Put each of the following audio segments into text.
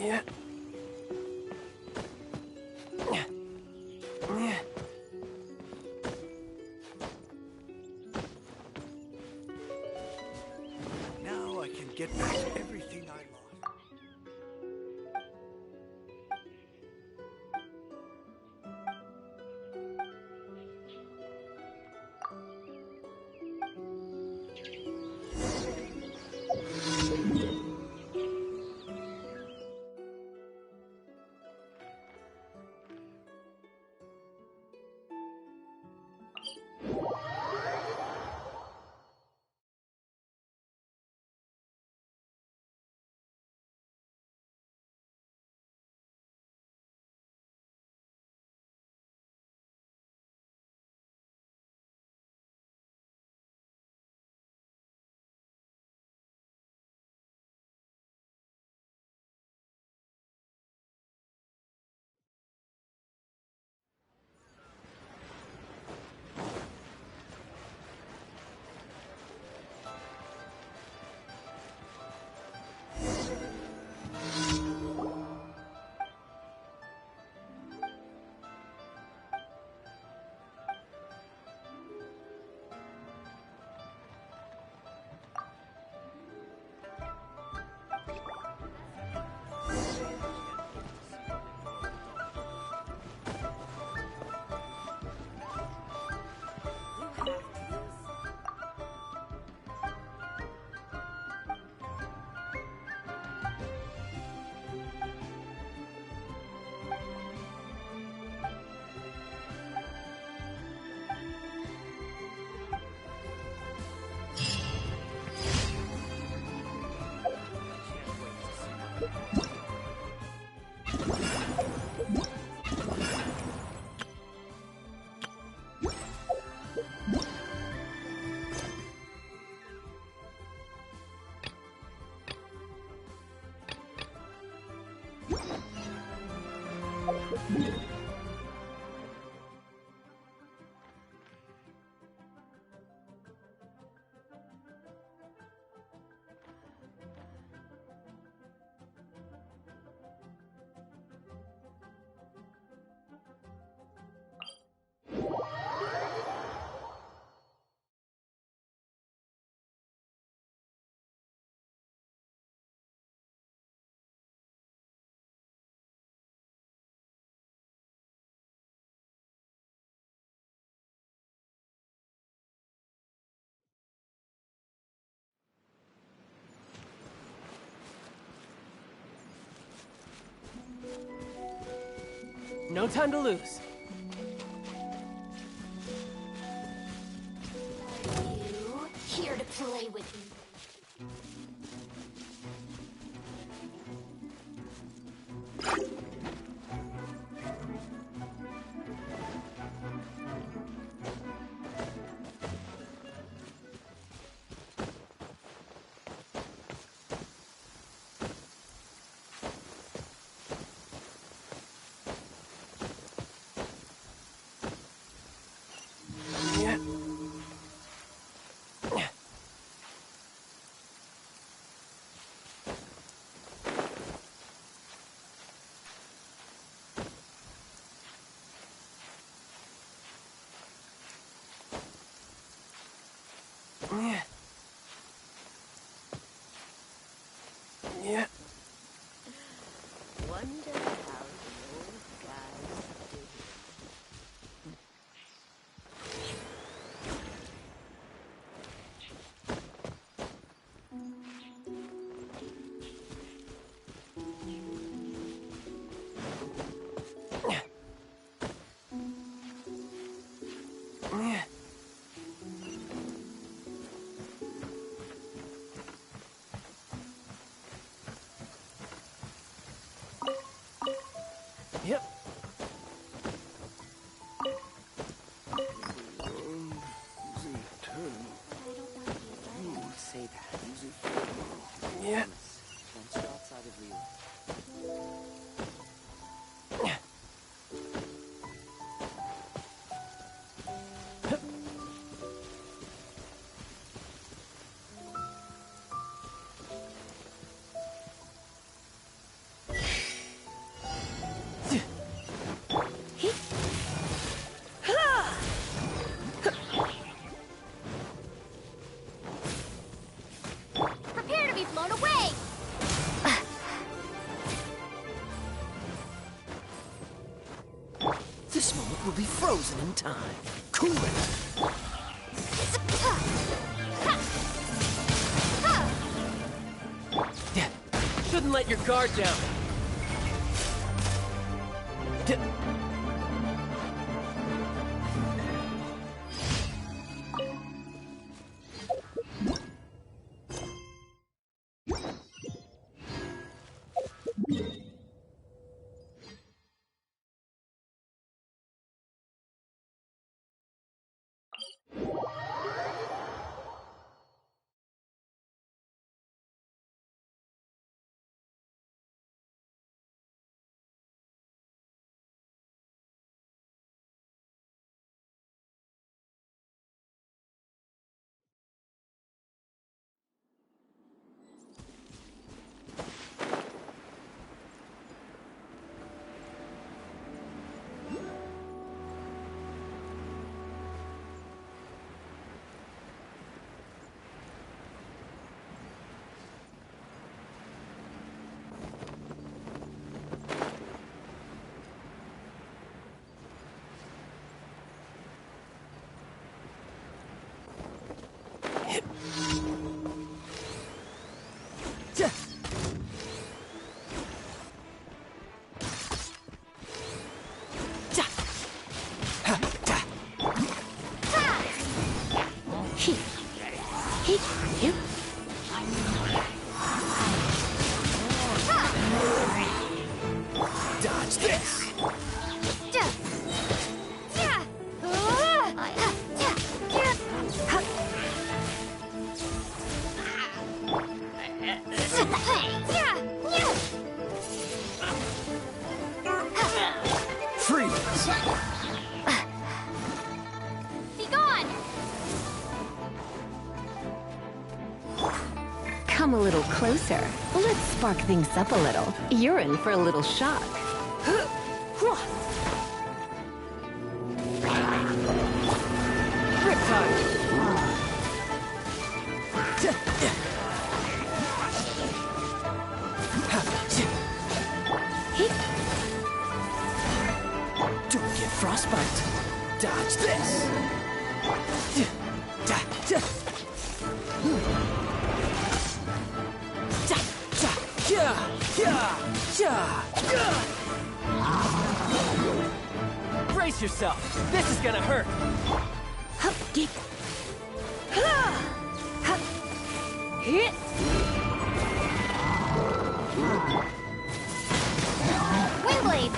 Yeah. Now I can get back everything I lost. No time to lose. You here to play with me? wonder how the old guys did it. Yep. You say that. Yeah. Once you're outside of real. Prepare to be blown away! This moment will be frozen in time. Cool it. Shouldn't let your guard down. Dodge this. Freeze. Be gone! Come a little closer. Let's spark things up a little. You're in for a little shock. Riptide. Don't get frostbite. Dodge this. Brace yourself. This is gonna hurt. Windblade!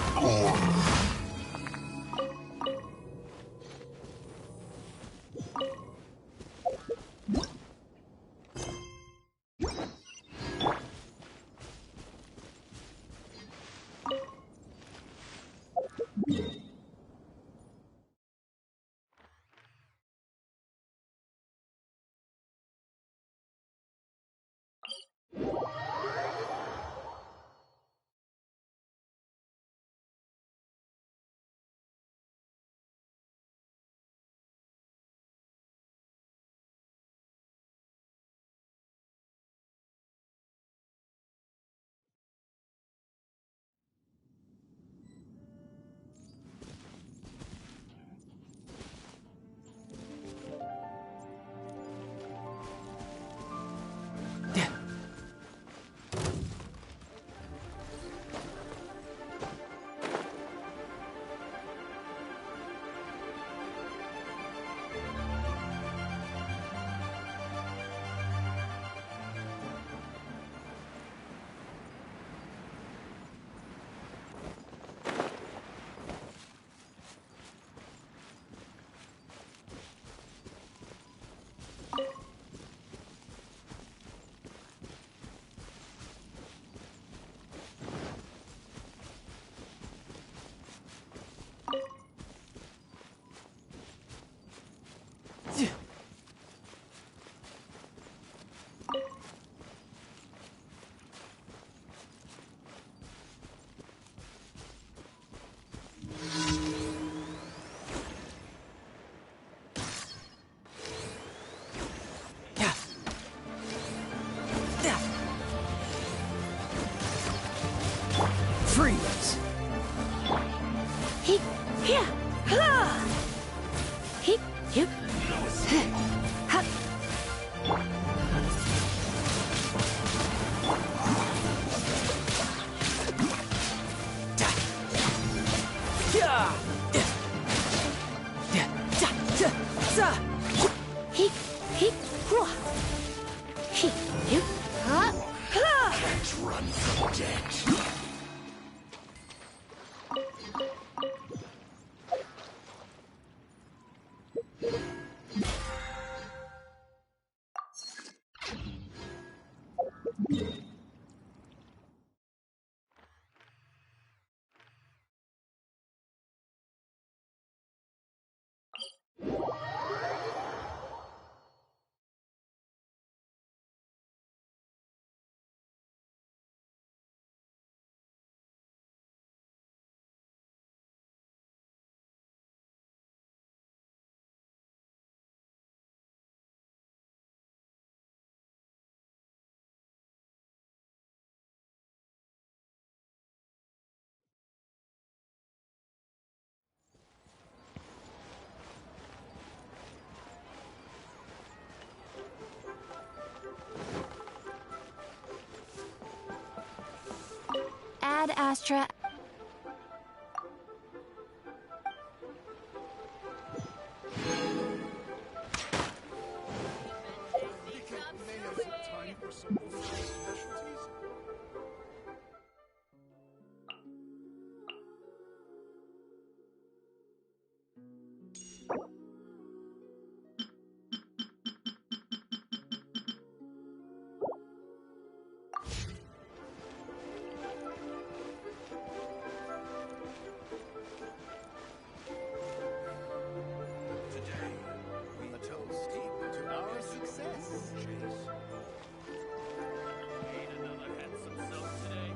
Freeze! He, yeah, ha! He, you, ha! Yeah! He, whoa! He, you, ha! Ha! Let's run from debt. Ad Astra. May have some time for some specialties? Today, we toast to our success. Chase. Ain't another handsome soap today.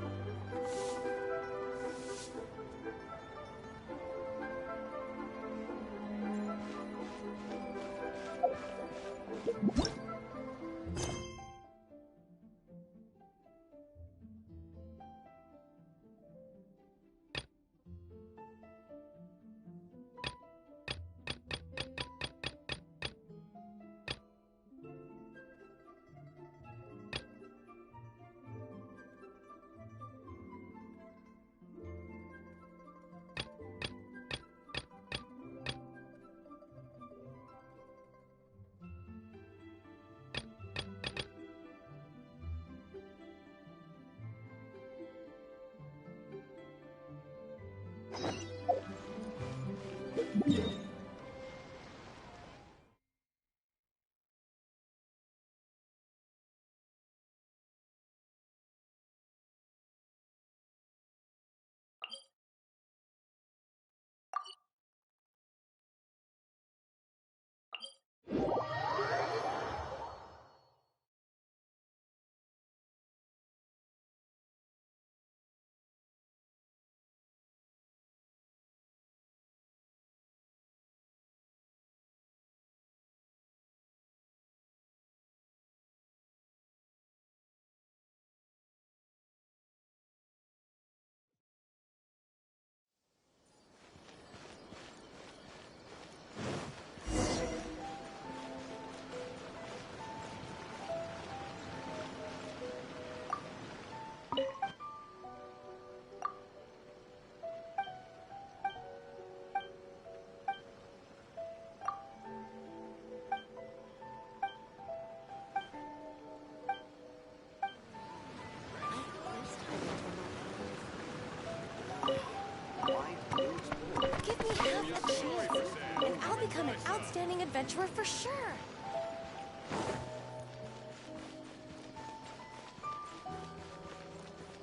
Give me half a chance, and I'll become an outstanding adventurer for sure.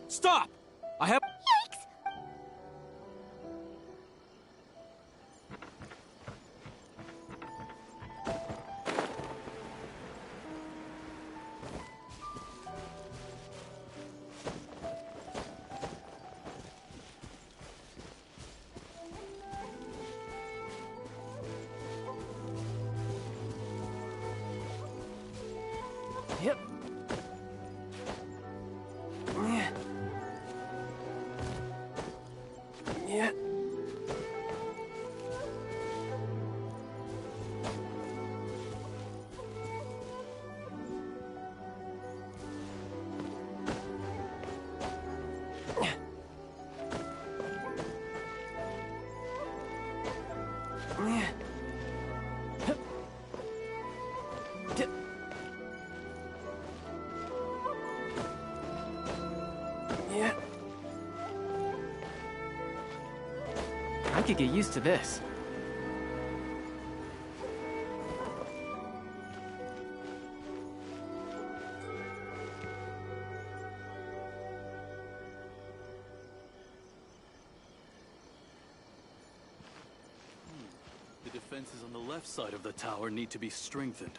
Stop! I have... Yeah. Yeah. I could get used to this. The defenses on the left side of the tower need to be strengthened.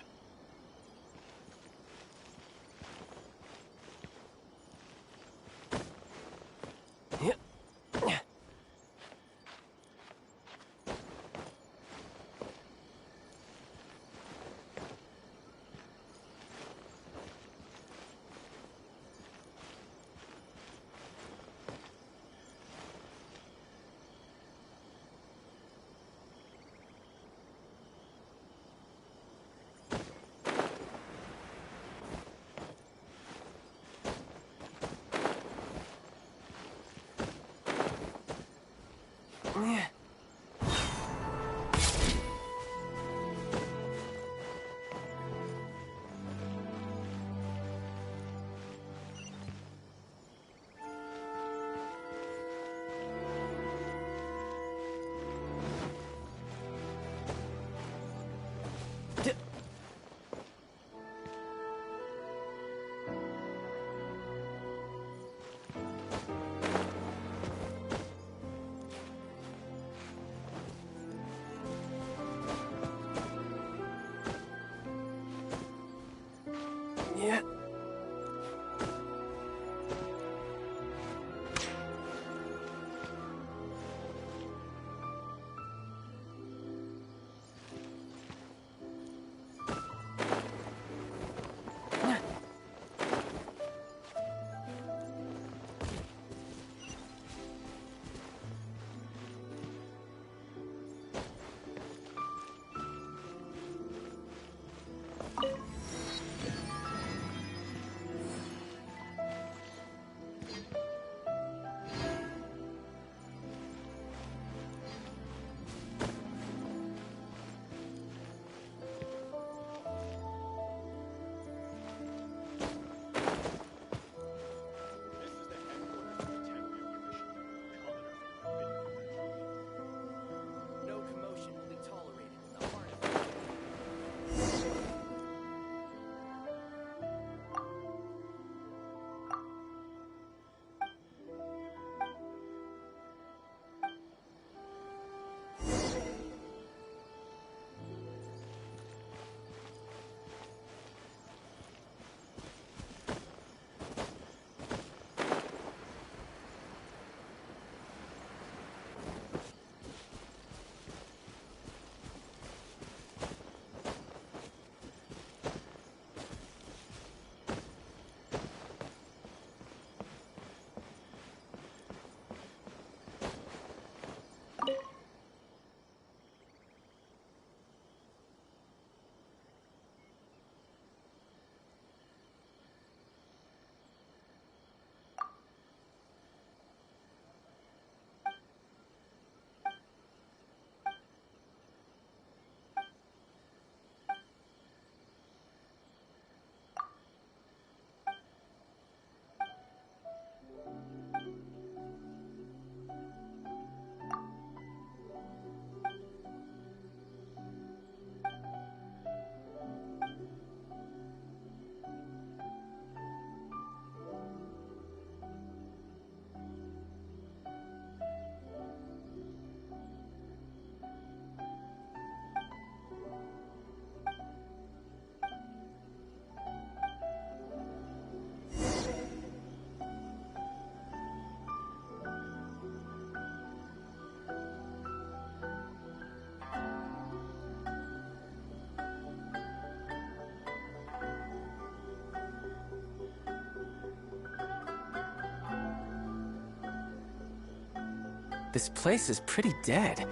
This place is pretty dead.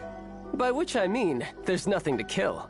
By which I mean, there's nothing to kill.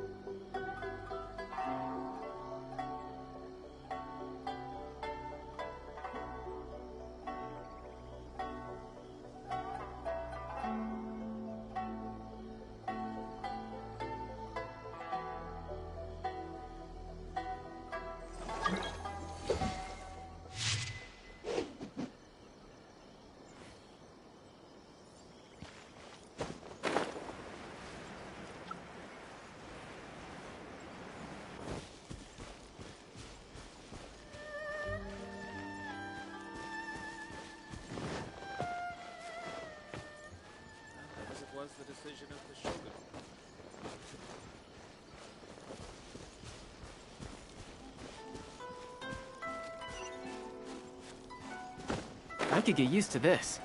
Was the decision of the Shogun. I could get used to this.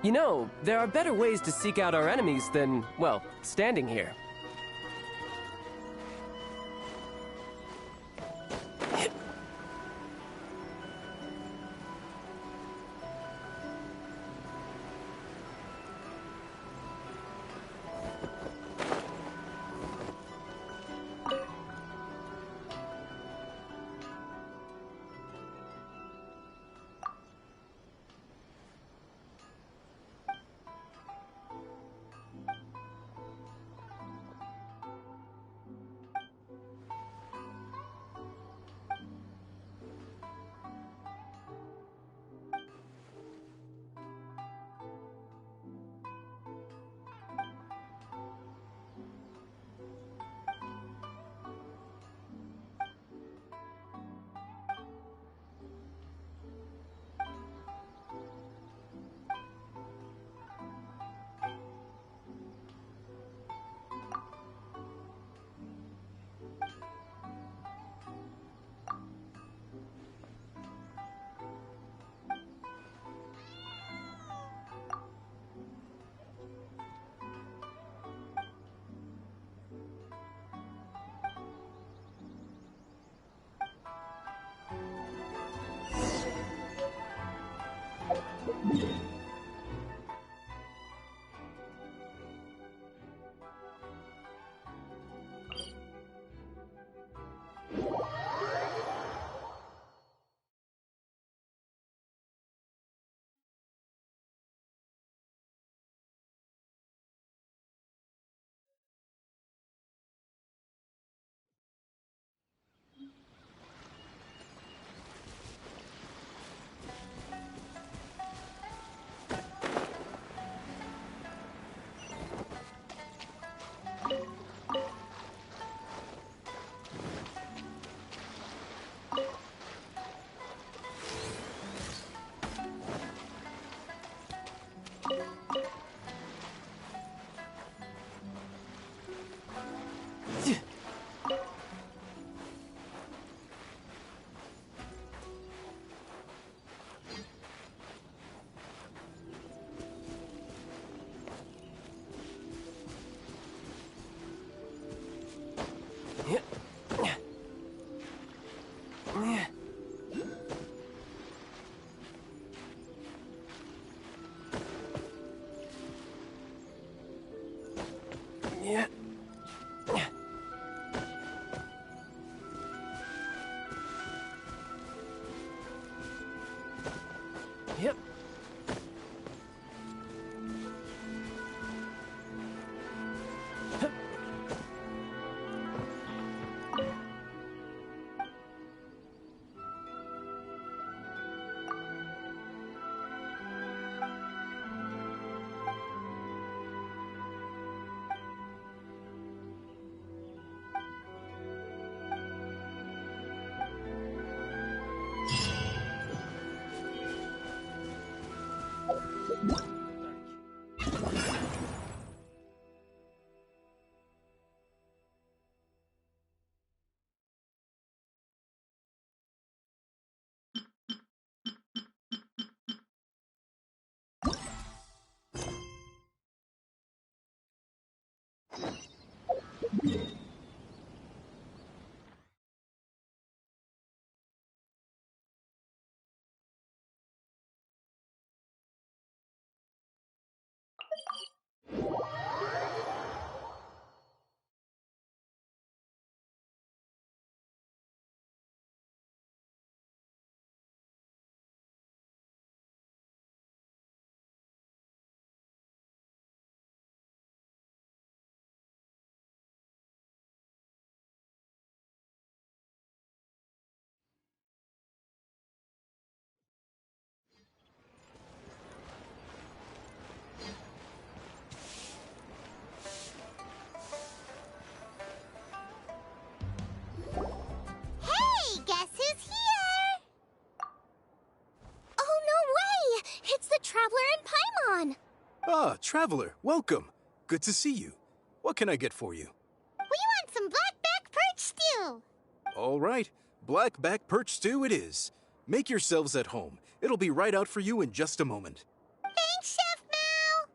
You know, there are better ways to seek out our enemies than, well, standing here. Yeah. Yep. Hey, guess who's here? Oh, no way! It's the Traveler and Paimon! Ah, Traveler, welcome. Good to see you. What can I get for you? We want some blackback perch stew. All right, blackback perch stew it is. Make yourselves at home. It'll be right out for you in just a moment. Thanks, Chef Mao.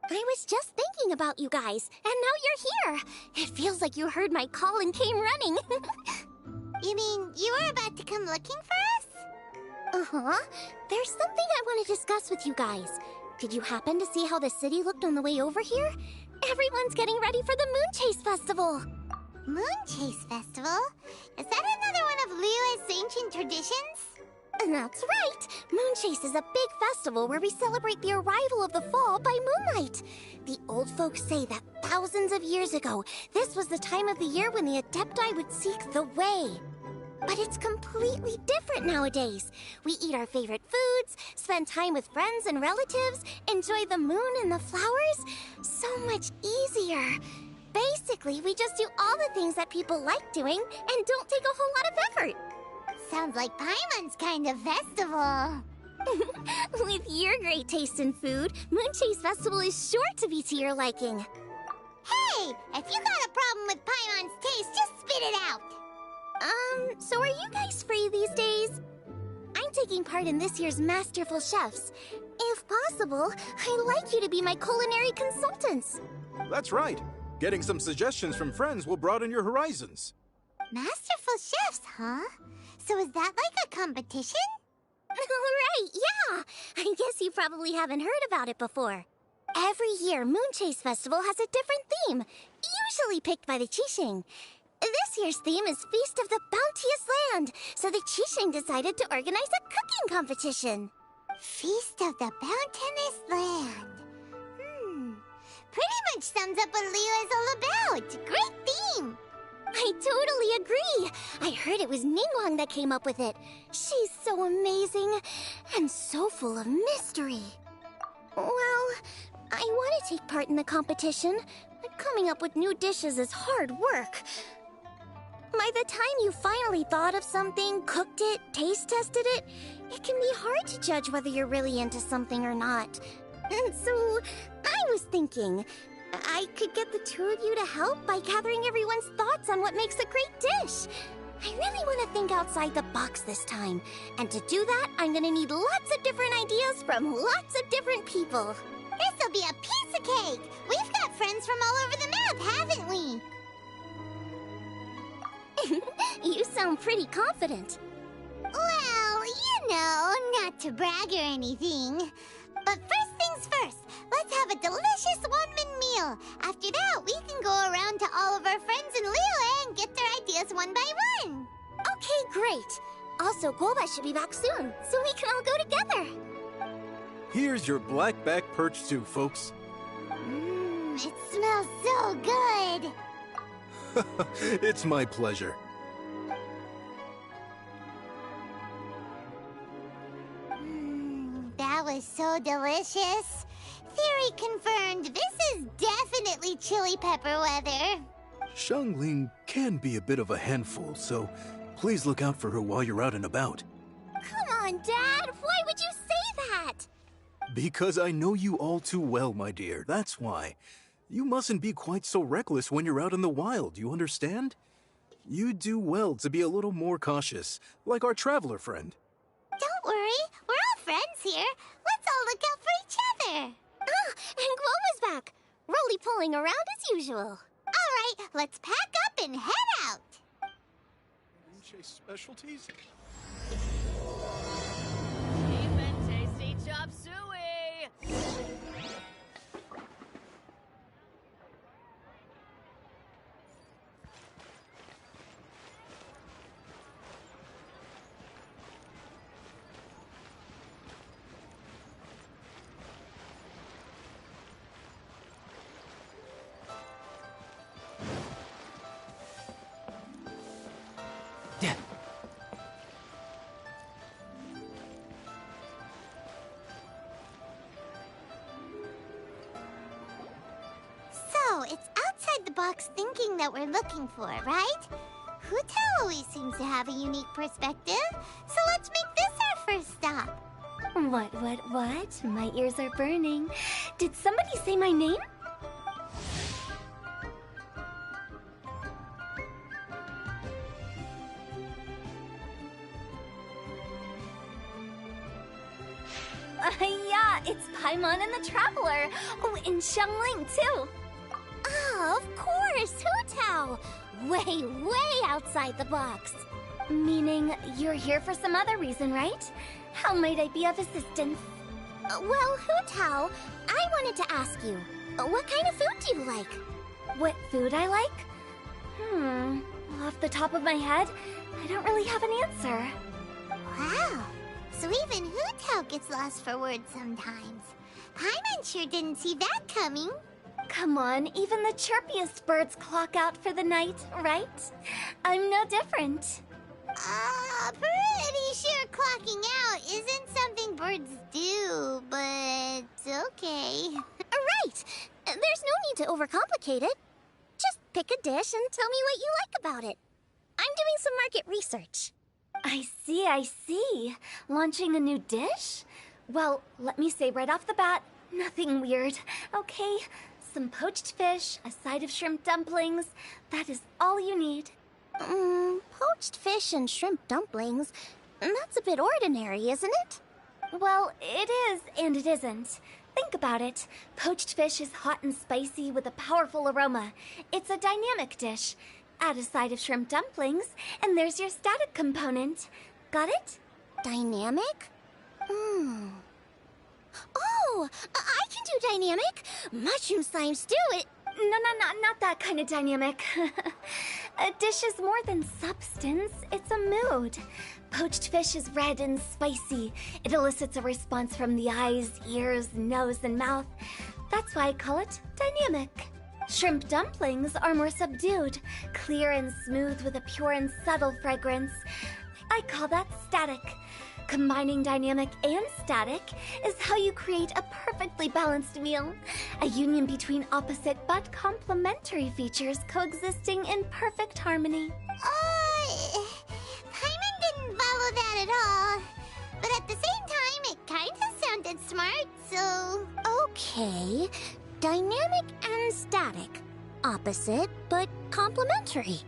I was just thinking about you guys, and now you're here. It feels like you heard my call and came running. You mean you were about to come looking for us? Uh-huh. There's something I want to discuss with you guys. Did you happen to see how the city looked on the way over here? Everyone's getting ready for the Moon Chase Festival. Moon Chase Festival? Is that another one of Liyue's ancient traditions? That's right! Moon Chase is a big festival where we celebrate the arrival of the fall by moonlight. The old folks say that thousands of years ago, this was the time of the year when the Adepti would seek the way. But it's completely different nowadays. We eat our favorite foods, spend time with friends and relatives, enjoy the moon and the flowers. So much easier. Basically, we just do all the things that people like doing and don't take a whole lot of effort. Sounds like Paimon's kind of festival. With your great taste in food, Moon Chase Festival is sure to be to your liking. Hey, if you got a problem with Paimon's taste, just spit it out. So are you guys free these days? I'm taking part in this year's Masterful Chefs. If possible, I'd like you to be my culinary consultants. That's right. Getting some suggestions from friends will broaden your horizons. Masterful chefs, huh? So is that like a competition? Right, yeah! I guess you probably haven't heard about it before. Every year, Moon Chase Festival has a different theme, usually picked by the Qixing. This year's theme is Feast of the Bounteous Land, so the Qixing decided to organize a cooking competition. Feast of the Bounteous Land. Pretty much sums up what Liyue is all about. Great theme. I totally agree. I heard it was Ningguang that came up with it. She's so amazing and so full of mystery. Well, I want to take part in the competition, but coming up with new dishes is hard work. By the time you finally thought of something, cooked it, taste tested it, it can be hard to judge whether you're really into something or not. And so, I was thinking, I could get the two of you to help by gathering everyone's thoughts on what makes a great dish. I really want to think outside the box this time. And to do that, I'm gonna need lots of different ideas from lots of different people. This'll be a piece of cake. We've got friends from all over the map, haven't we? You sound pretty confident. Well, you know, not to brag or anything. But first things first, let's have a delicious one-man meal. After that, we can go around to all of our friends in Liyue and get their ideas one by one. Okay, great. Also, Golba should be back soon, so we can all go together. Here's your blackback perch stew, folks. It smells so good. It's my pleasure. That was so delicious. Theory confirmed, this is definitely chili pepper weather. Xiangling can be a bit of a handful, so please look out for her while you're out and about. Come on, Dad. Why would you say that? Because I know you all too well, my dear. That's why. You mustn't be quite so reckless when you're out in the wild, you understand? You do well to be a little more cautious, like our traveler friend. Don't worry, we're all friends here. Let's all look out for each other. Ah, and Guoma's back. Roly-poling around as usual. All right, Let's pack up and head out. Chase specialties? Cheap and tasty chop suey! Yeah. So, it's outside the box thinking that we're looking for, right? Hotel always seems to have a unique perspective, so let's make this our first stop. What? My ears are burning. Did somebody say my name? Yeah, it's Paimon and the Traveler. Oh, and Xiangling, too. Oh, of course, Hu-Tao. Way outside the box. Meaning you're here for some other reason, right? How might I be of assistance? Well, Hu-Tao, I wanted to ask you, what kind of food do you like? What food I like? Off the top of my head, I don't really have an answer. Wow, so even Hu-Tao gets lost for words sometimes. Paimon sure didn't see that coming. Come on, even the chirpiest birds clock out for the night, right? I'm no different. Pretty sure clocking out isn't something birds do, but okay. Right! There's no need to overcomplicate it. Just pick a dish and tell me what you like about it. I'm doing some market research. I see. Launching a new dish? Well, let me say right off the bat, nothing weird, okay? Some poached fish, a side of shrimp dumplings. That is all you need. Poached fish and shrimp dumplings? That's a bit ordinary, isn't it? Well, it is and it isn't. Think about it. Poached fish is hot and spicy with a powerful aroma. It's a dynamic dish. Add a side of shrimp dumplings, and there's your static component. Got it? Dynamic? Oh, I can do dynamic. Mushroom slime stew. No, not that kind of dynamic. A dish is more than substance. It's a mood. Poached fish is red and spicy. It elicits a response from the eyes, ears, nose, and mouth. That's why I call it dynamic. Shrimp dumplings are more subdued, clear and smooth with a pure and subtle fragrance. I call that static. Combining dynamic and static is how you create a perfectly balanced meal. A union between opposite but complementary features coexisting in perfect harmony. Paimon didn't follow that at all. But at the same time, it kinda sounded smart, so... Okay, dynamic and static. Opposite but complementary.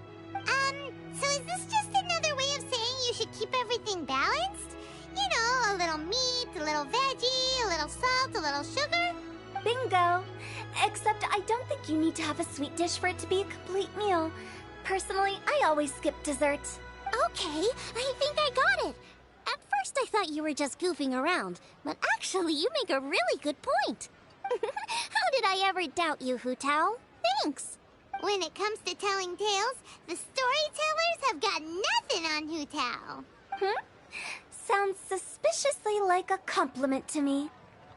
So is this just another way of saying you should keep everything balanced? You know, a little meat, a little veggie, a little salt, a little sugar? Bingo! Except I don't think you need to have a sweet dish for it to be a complete meal. Personally, I always skip dessert. Okay, I think I got it. At first I thought you were just goofing around, but actually you make a really good point. How did I ever doubt you, Hu-Tao? Thanks. When it comes to telling tales, the storytellers have got nothing on Hu-Tao. Sounds suspiciously like a compliment to me.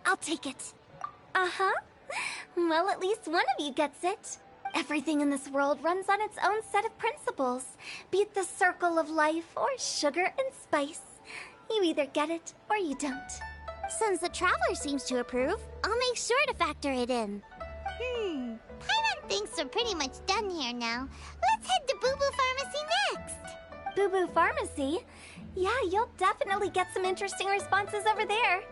I'll take it. Uh-huh. Well, at least one of you gets it. Everything in this world runs on its own set of principles, be it the circle of life or sugar and spice. You either get it or you don't. Since the Traveler seems to approve, I'll make sure to factor it in. Paimon thinks we're pretty much done here now. Let's head to Boo Boo Pharmacy next. Boo Boo Pharmacy? Yeah, you'll definitely get some interesting responses over there.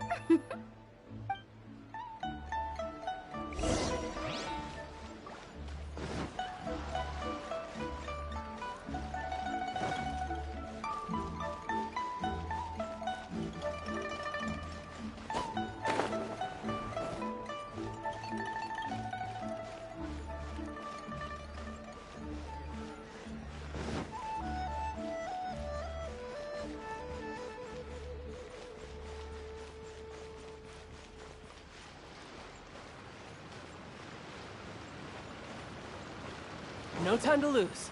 No time to lose.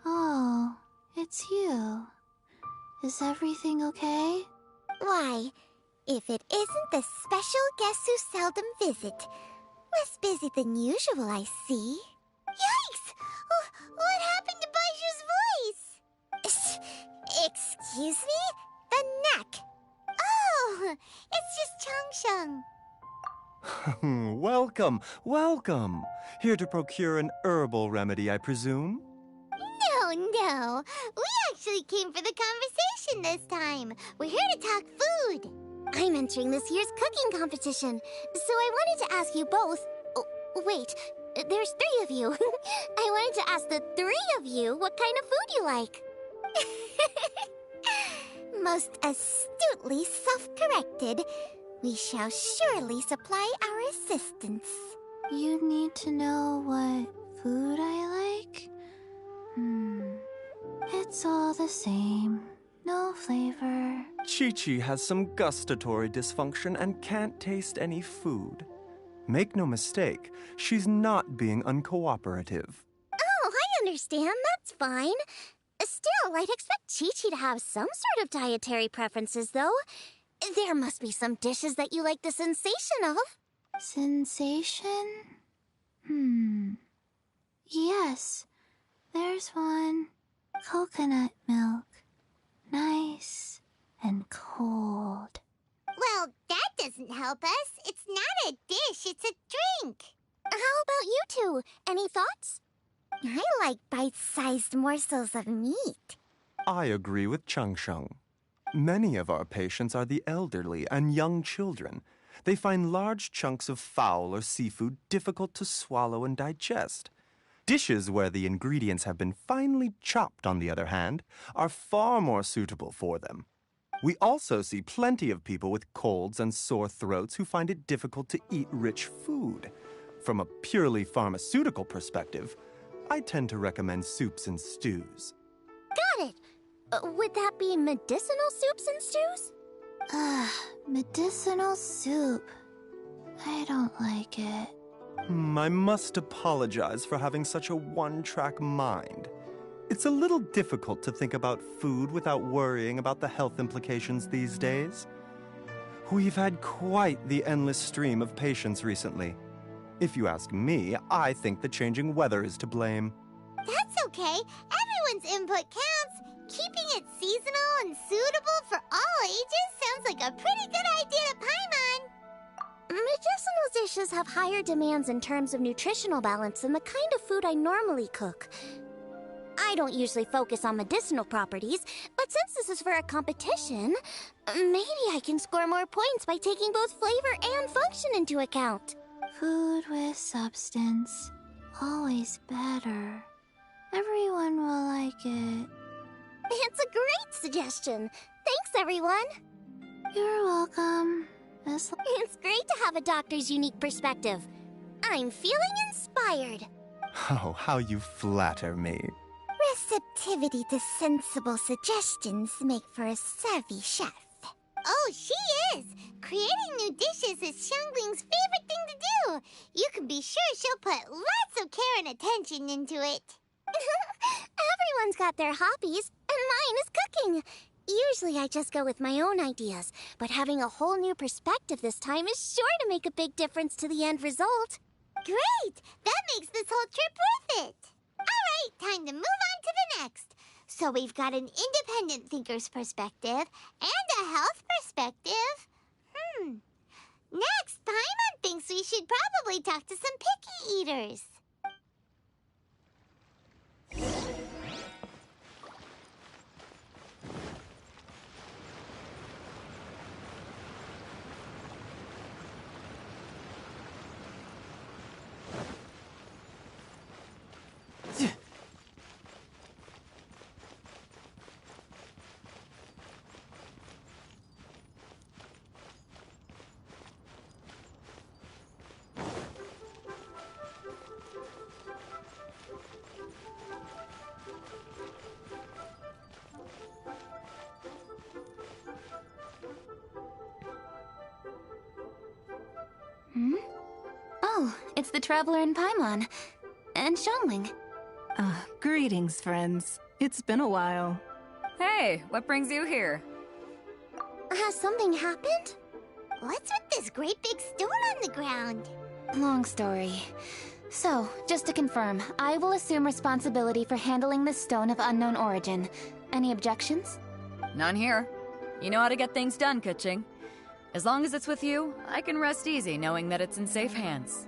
Oh, it's you. Is everything okay? Why, if it isn't the special guest who seldom visit. Less busy than usual, I see. Yikes! What happened to Baiju's voice? Excuse me? The neck. Oh, it's just Changsheng. Welcome, welcome. Here to procure an herbal remedy, I presume? No. We actually came for the conversation this time. We're here to talk food. I'm entering this year's cooking competition, so I wanted to ask you both. Oh, wait, there's 3 of you. I wanted to ask the 3 of you what kind of food you like. Most astutely self-corrected. We shall surely supply our assistance. You need to know what food I like? It's all the same. No flavor. Chi-Chi has some gustatory dysfunction and can't taste any food. Make no mistake, she's not being uncooperative. Oh, I understand. That's fine. Still, I'd expect Chi-Chi to have some sort of dietary preferences, though. There must be some dishes that you like the sensation of. Sensation? Yes, there's one. Coconut milk. Nice and cold. Well, that doesn't help us. It's not a dish, it's a drink. How about you two? Any thoughts? I like bite-sized morsels of meat. I agree with Changsheng. Many of our patients are the elderly and young children. They find large chunks of fowl or seafood difficult to swallow and digest. Dishes where the ingredients have been finely chopped, on the other hand, are far more suitable for them. We also see plenty of people with colds and sore throats who find it difficult to eat rich food. From a purely pharmaceutical perspective, I tend to recommend soups and stews. Got it. Would that be medicinal soups and stews? Medicinal soup. I don't like it. I must apologize for having such a one-track mind. It's a little difficult to think about food without worrying about the health implications these days. We've had quite the endless stream of patients recently. If you ask me, I think the changing weather is to blame. That's okay. Everyone's input counts. Keeping it seasonal and suitable for all ages sounds like a pretty good idea to Paimon. Medicinal dishes have higher demands in terms of nutritional balance than the kind of food I normally cook. I don't usually focus on medicinal properties, but since this is for a competition, maybe I can score more points by taking both flavor and function into account. Food with substance. Always better. Everyone will like it. It's a great suggestion. Thanks, everyone. You're welcome. It's great to have a doctor's unique perspective. I'm feeling inspired. Oh, how you flatter me. Receptivity to sensible suggestions make for a savvy chef. Oh, she is! Creating new dishes is Xiangling's favorite thing to do. You can be sure she'll put lots of care and attention into it. Everyone's got their hobbies, and mine is cooking. Usually I just go with my own ideas, but having a whole new perspective this time is sure to make a big difference to the end result. Great! That makes this whole trip worth it. All right, time to move on to the next. So we've got an independent thinker's perspective and a health perspective. Next, Paimon thinks we should probably talk to some picky eaters. Hmm? Oh, it's the Traveler and Paimon. And Xiangling. Greetings, friends. It's been a while. Hey, what brings you here? Has something happened? What's with this great big stone on the ground? Long story. So, just to confirm, I will assume responsibility for handling this stone of unknown origin. Any objections? None here. You know how to get things done, Keqing. As long as it's with you, I can rest easy knowing that it's in safe hands.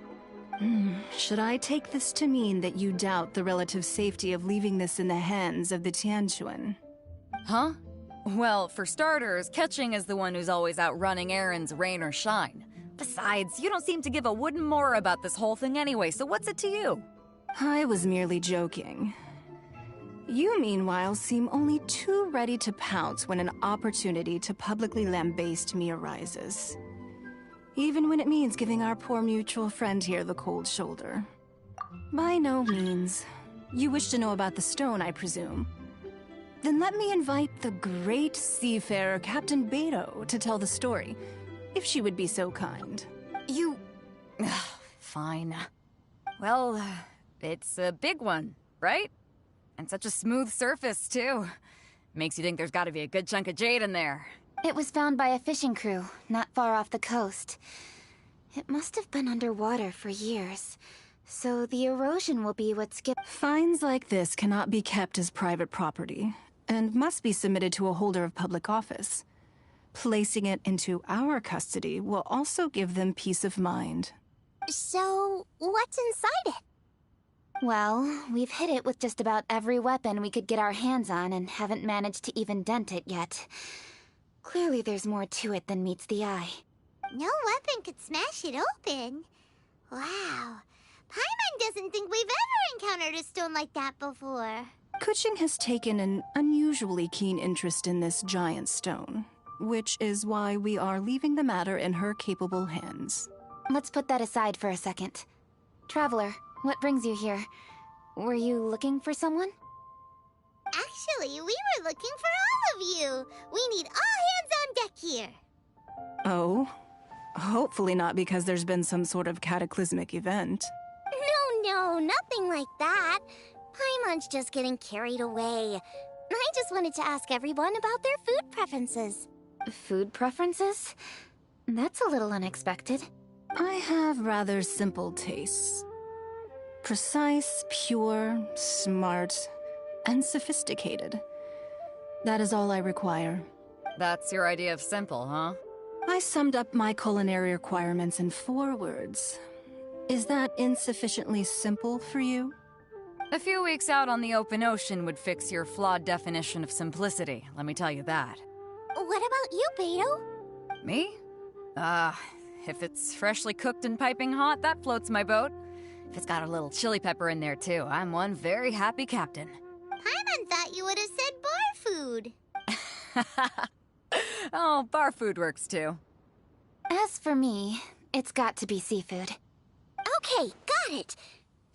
Should I take this to mean that you doubt the relative safety of leaving this in the hands of the Tianquan? Huh? Well, for starters, Keqing is the one who's always out running errands, rain or shine. Besides, you don't seem to give a wooden more about this whole thing anyway, so what's it to you? I was merely joking. You, meanwhile, seem only too ready to pounce when an opportunity to publicly lambaste me arises. Even when it means giving our poor mutual friend here the cold shoulder. By no means. You wish to know about the stone, I presume. Then let me invite the great seafarer Captain Beto to tell the story, if she would be so kind. You... Fine. Well, it's a big one, right? And such a smooth surface, too. Makes you think there's gotta be a good chunk of jade in there. It was found by a fishing crew, not far off the coast. It must have been underwater for years, so the erosion will be what Finds like this cannot be kept as private property, and must be submitted to a holder of public office. Placing it into our custody will also give them peace of mind. So, what's inside it? Well, we've hit it with just about every weapon we could get our hands on and haven't managed to even dent it yet. Clearly there's more to it than meets the eye. No weapon could smash it open. Wow. Paimon doesn't think we've ever encountered a stone like that before. Keqing has taken an unusually keen interest in this giant stone, which is why we are leaving the matter in her capable hands. Let's put that aside for a second. Traveler, what brings you here? Were you looking for someone? Actually, we were looking for all of you. We need all hands on deck here. Oh? Hopefully not because there's been some sort of cataclysmic event. No, nothing like that. Paimon's just getting carried away. I just wanted to ask everyone about their food preferences. Food preferences? That's a little unexpected. I have rather simple tastes. Precise, pure, smart, and sophisticated. That is all I require. That's your idea of simple, huh? I summed up my culinary requirements in 4 words. Is that insufficiently simple for you? A few weeks out on the open ocean would fix your flawed definition of simplicity, let me tell you that. What about you, Beto? Me? If it's freshly cooked and piping hot, that floats my boat. If it's got a little chili pepper in there, too, I'm one very happy captain. Paimon thought you would have said bar food. Oh, bar food works, too. As for me, it's got to be seafood. Okay, got it.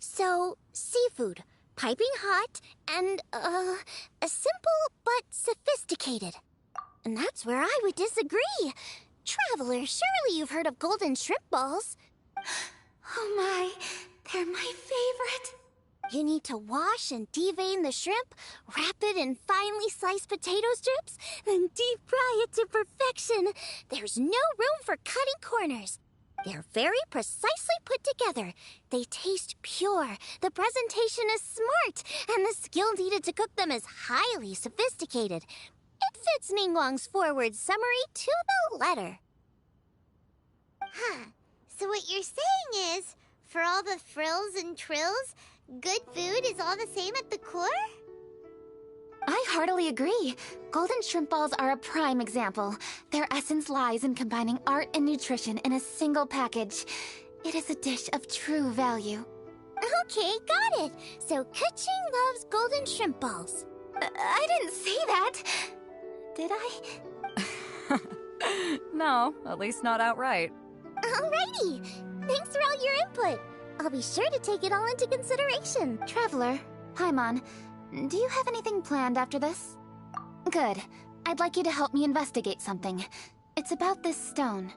So, seafood, piping hot, and, simple but sophisticated. And that's where I would disagree. Traveler, surely you've heard of golden shrimp balls. Oh my, they're my favorite. You need to wash and devein the shrimp, wrap it in finely sliced potato strips, then deep fry it to perfection. There's no room for cutting corners. They're very precisely put together. They taste pure, the presentation is smart, and the skill needed to cook them is highly sophisticated. It fits Ningguang's forward summary to the letter. Huh. So what you're saying is, for all the frills and trills, good food is all the same at the core? I heartily agree. Golden shrimp balls are a prime example. Their essence lies in combining art and nutrition in a single package. It is a dish of true value. Okay, got it. So Keqing loves golden shrimp balls. I didn't say that. Did I? No, at least not outright. Alrighty. Thanks for all your input. I'll be sure to take it all into consideration. Traveler, Paimon, do you have anything planned after this? Good. I'd like you to help me investigate something. It's about this stone.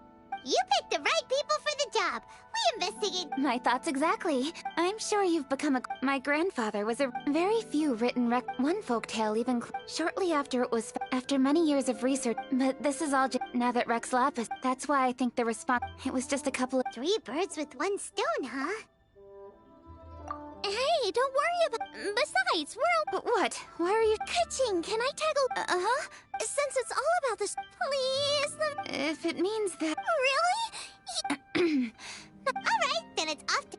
You picked the right people for the job. We investigate. My thoughts exactly. I'm sure you've become a... My grandfather was a very few written one folktale even shortly after it was... After many years of research. But this is all just... Now that Rex Lapis... That's why I think the response... It was just a couple of... 3 birds with 1 stone, huh? Hey, don't worry about... Besides, we're all... What? Why are you... Ka-ching, can I taggle... Uh-huh. Since it's all about this... Please, If it means that... Really? Alright, then it's off to...